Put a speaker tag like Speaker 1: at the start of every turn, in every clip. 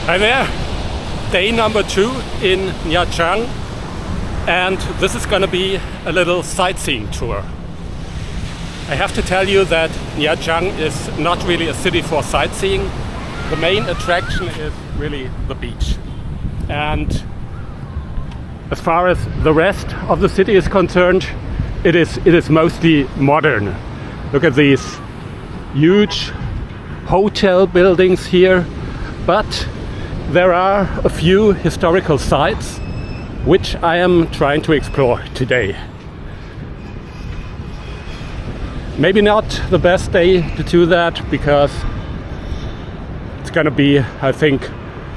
Speaker 1: Hi there, day number 2 in Nha Trang, and this is gonna be a little sightseeing tour. I have to tell you that Nha Trang is not really a city for sightseeing. The main attraction is really the beach. And as far as the rest of the city is concerned, it is mostly modern. Look at these huge hotel buildings here, but there are a few historical sites which I am trying to explore today. Maybe not the best day to do that because it's gonna be, I think,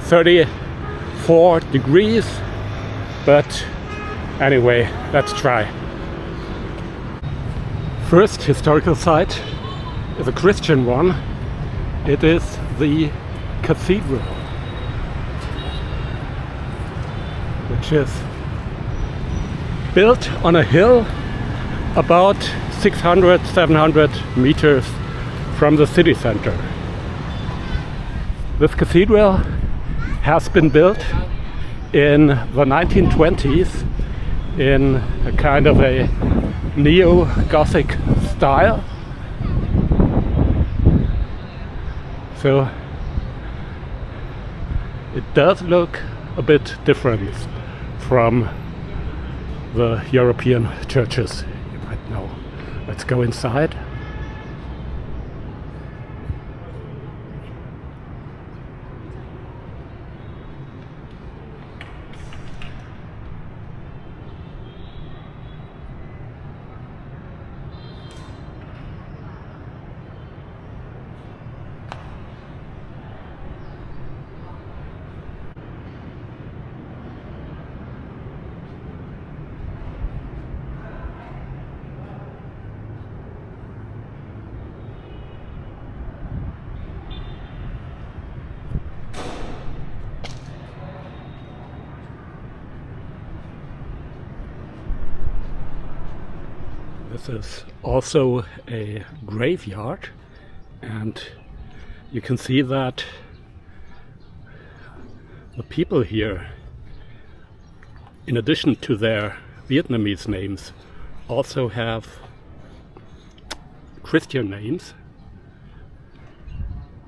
Speaker 1: 34 degrees, but anyway, let's try. First historical site is a Christian one. It is the Cathedral, which is built on a hill about 600-700 meters from the city center. This cathedral has been built in the 1920s in a kind of a neo-Gothic style. So it does look a bit different from the European churches, you might know. Let's go inside. This is also a graveyard, and you can see that the people here, in addition to their Vietnamese names, also have Christian names.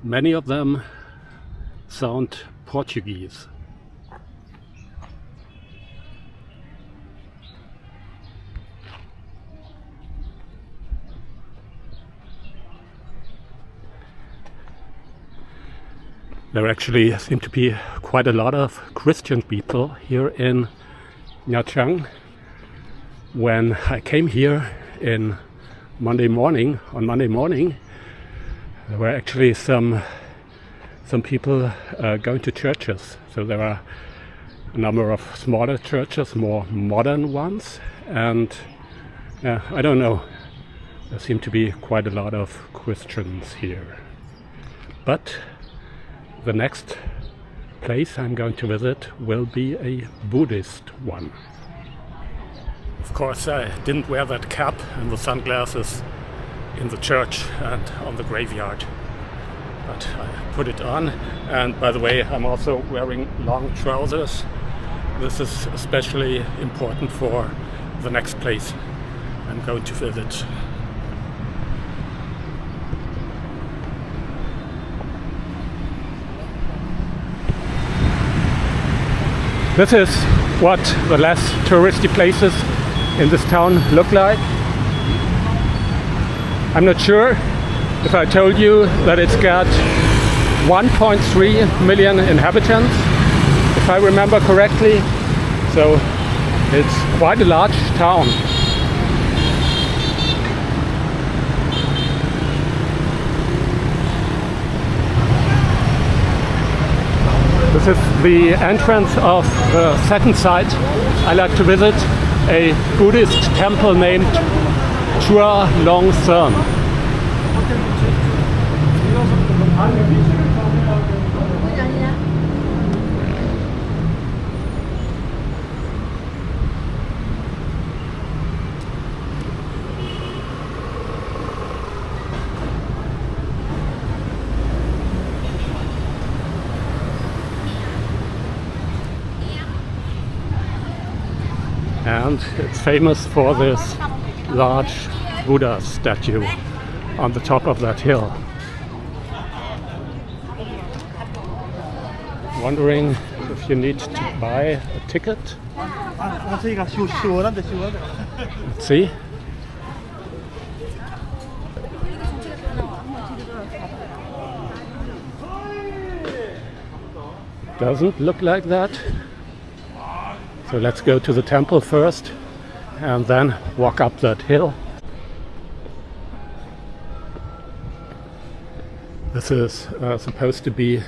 Speaker 1: Many of them sound Portuguese. There actually seem to be quite a lot of Christian people here in Nha Trang. When I came here on Monday morning, there were actually some people going to churches. So there are a number of smaller churches, more modern ones, and I don't know, there seem to be quite a lot of Christians here. But the next place I'm going to visit will be a Buddhist one. Of course, I didn't wear that cap and the sunglasses in the church and on the graveyard, but I put it on. And by the way, I'm also wearing long trousers. This is especially important for the next place I'm going to visit. This is what the less touristy places in this town look like. I'm not sure if I told you that it's got 1.3 million inhabitants, if I remember correctly. So it's quite a large town. This is the entrance of the second site I like to visit, a Buddhist temple named Chua Long Son. and it's famous for this large Buddha statue on the top of that hill. Wondering if you need to buy a ticket. Let's see. Doesn't look like that. So let's go to the temple first and then walk up that hill. This is supposed to be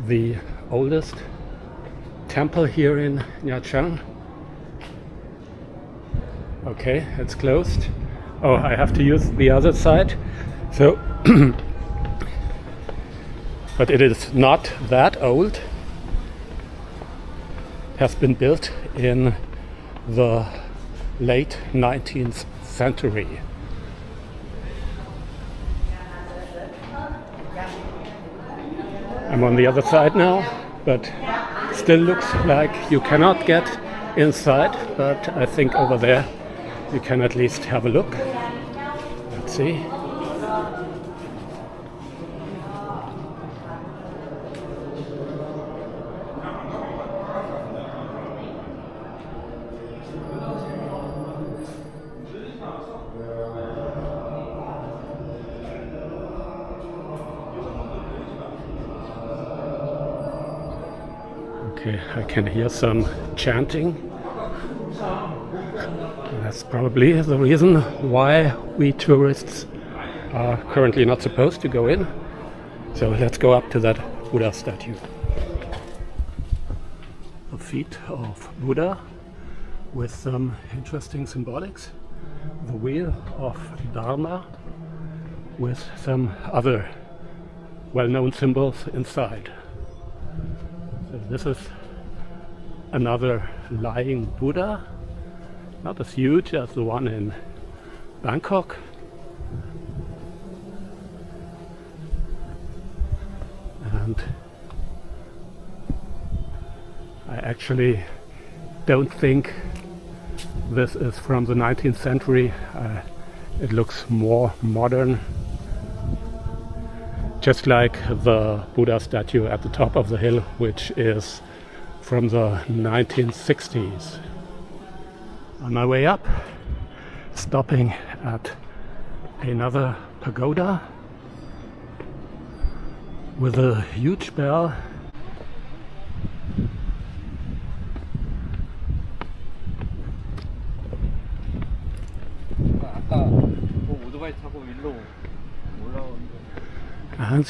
Speaker 1: the oldest temple here in Nha Trang. Okay, it's closed. Oh, I have to use the other side. So, but it is not that old. Has been built in the late 19th century. I'm on the other side now, but still looks like you cannot get inside, but I think over there you can at least have a look. Let's see. Okay, I can hear some chanting. That's probably the reason why we tourists are currently not supposed to go in. So let's go up to that Buddha statue. The feet of Buddha with some interesting symbolics. The wheel of Dharma with some other well-known symbols inside. So this is another lying Buddha, not as huge as the one in Bangkok. And I actually don't think this is from the 19th century. It looks more modern. Just like the Buddha statue at the top of the hill, which is from the 1960s. On my way up, stopping at another pagoda with a huge bell. And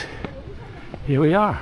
Speaker 1: here we are.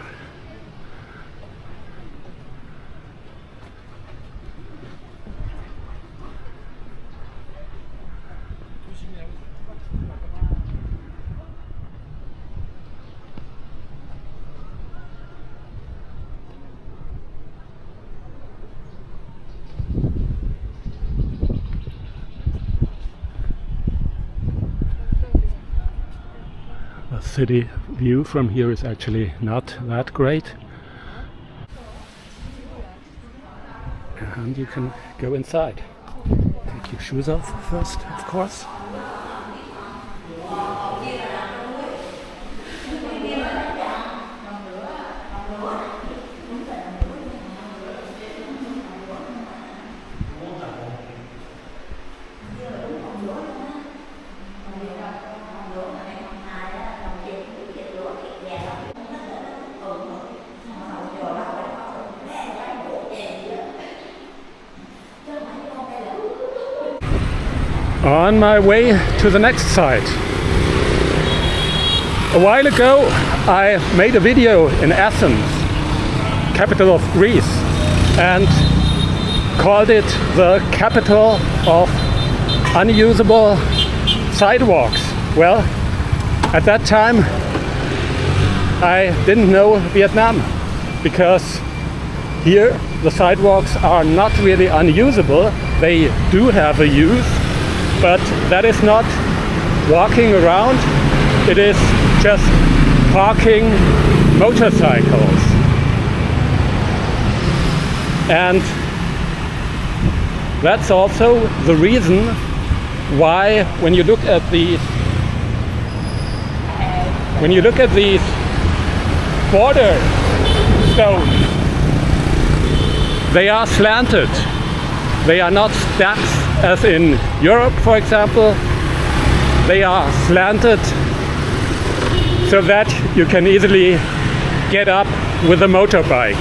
Speaker 1: The city view from here is actually not that great. And you can go inside. Take your shoes off first, of course. On my way to the next site. A while ago I made a video in Athens, capital of Greece, and called it the capital of unusable sidewalks. Well, at that time I didn't know Vietnam, because here the sidewalks are not really unusable. They do have a use, but that is not walking around, it is just parking motorcycles. And that's also the reason why when you look at these border stones, they are slanted. They are not steps as in Europe, for example. They are slanted so that you can easily get up with a motorbike.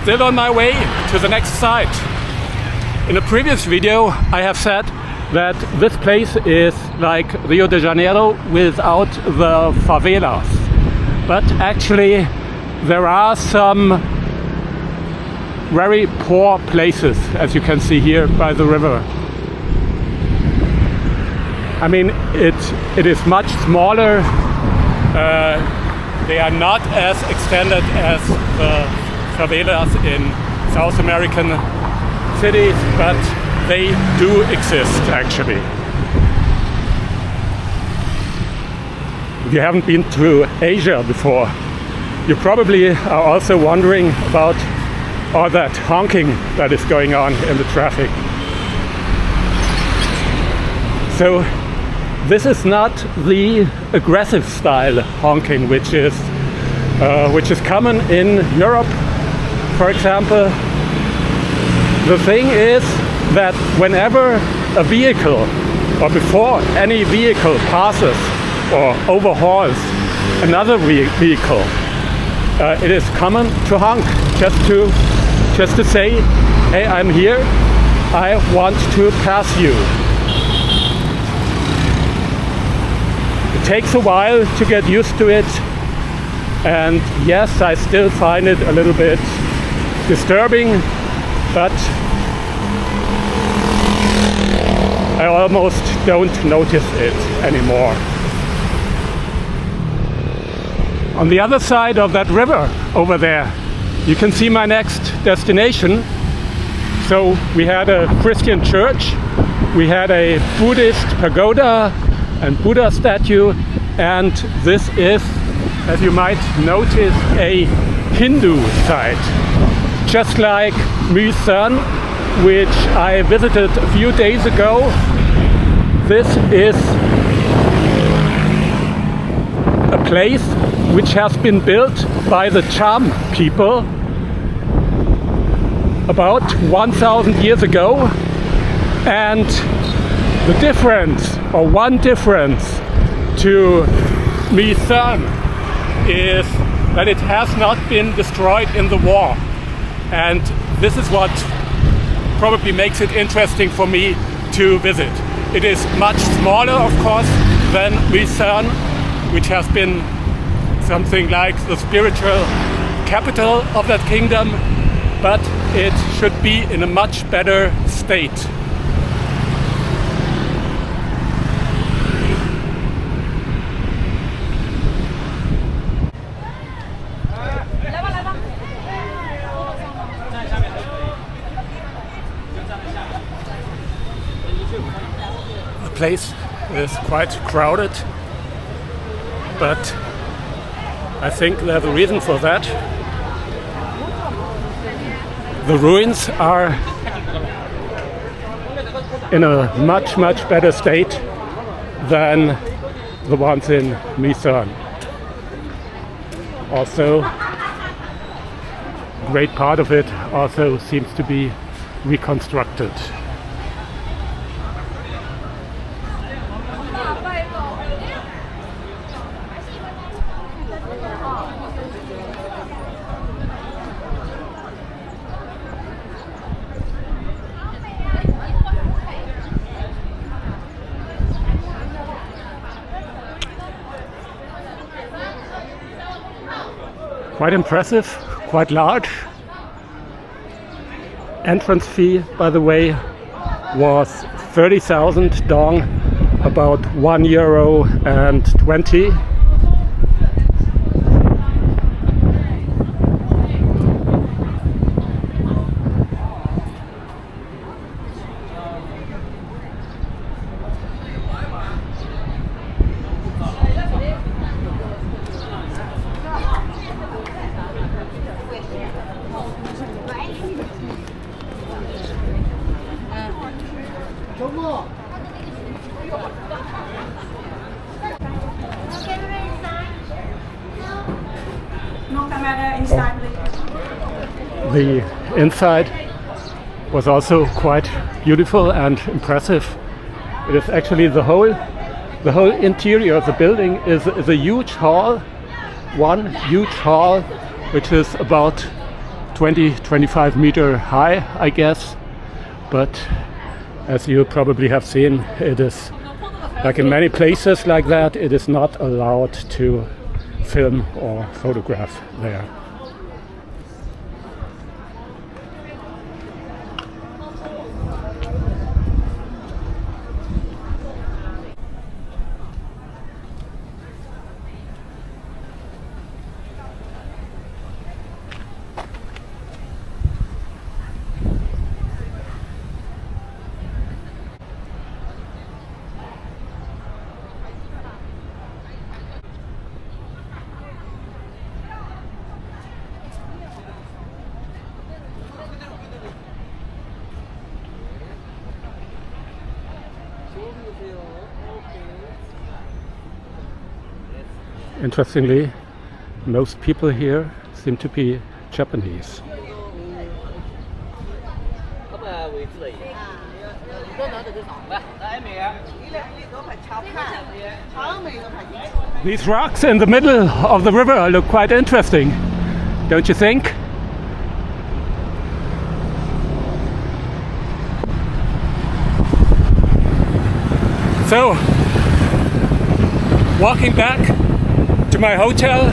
Speaker 1: Still on my way to the next site. In a previous video I have said that this place is like Rio de Janeiro without the favelas. But actually there are some very poor places, as you can see here by the river. I mean, it is much smaller. They are not as extended as the favelas in South American cities, but they do exist actually. If you haven't been to Asia before, you probably are also wondering about all that honking that is going on in the traffic. So this is not the aggressive style honking which is common in Europe, for example. The thing is that whenever a vehicle, or before any vehicle passes or overhauls another vehicle, it is common to honk, just to say, hey, I'm here, I want to pass you. It takes a while to get used to it, and yes, I still find it a little bit disturbing, but I almost don't notice it anymore. On the other side of that river over there, you can see my next destination. So we had a Christian church, we had a Buddhist pagoda and Buddha statue, and this is, as you might notice, a Hindu site. Just like Musan, which I visited a few days ago, this is a place which has been built by the Cham people about 1,000 years ago, and the difference, or one difference to Musan, is that it has not been destroyed in the war, and this is what probably makes it interesting for me to visit. It is much smaller, of course, than Musan, which has been something like the spiritual capital of that kingdom, but it should be in a much better state. The place is quite crowded, but I think there's a reason for that. The ruins are in a much better state than the ones in Musan. Also, a great part of it also seems to be reconstructed. Quite impressive, quite large. Entrance fee, by the way, was 30,000 dong, about €1.20.
Speaker 2: Camera inside, please.
Speaker 1: The inside was also quite beautiful and impressive. It is actually the whole interior of the building is a huge hall, one huge hall, which is about 20-25 meter high, I guess. But as you probably have seen, it is like in many places like that, it is not allowed to film or photograph there. Interestingly, most people here seem to be Japanese. These rocks in the middle of the river look quite interesting, don't you think? So, walking back to my hotel.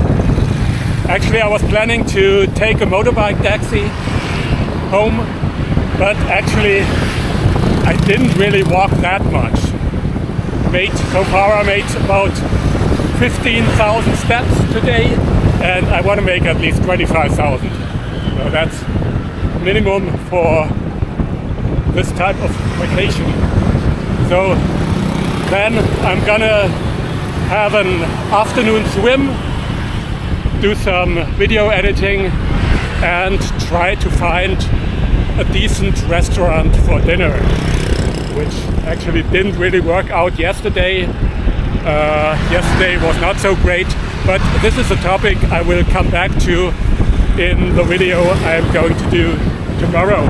Speaker 1: Actually, I was planning to take a motorbike taxi home, but actually I didn't really walk that much. So far I made about 15,000 steps today, and I want to make at least 25,000. So that's minimum for this type of vacation. So then I'm gonna have an afternoon swim, do some video editing, and try to find a decent restaurant for dinner, which actually didn't really work out yesterday. Yesterday was not so great, but this is a topic I will come back to in the video I'm going to do tomorrow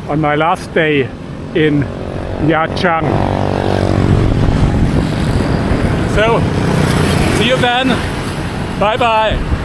Speaker 1: on my last day in Nha Trang. So, see you then. Bye bye.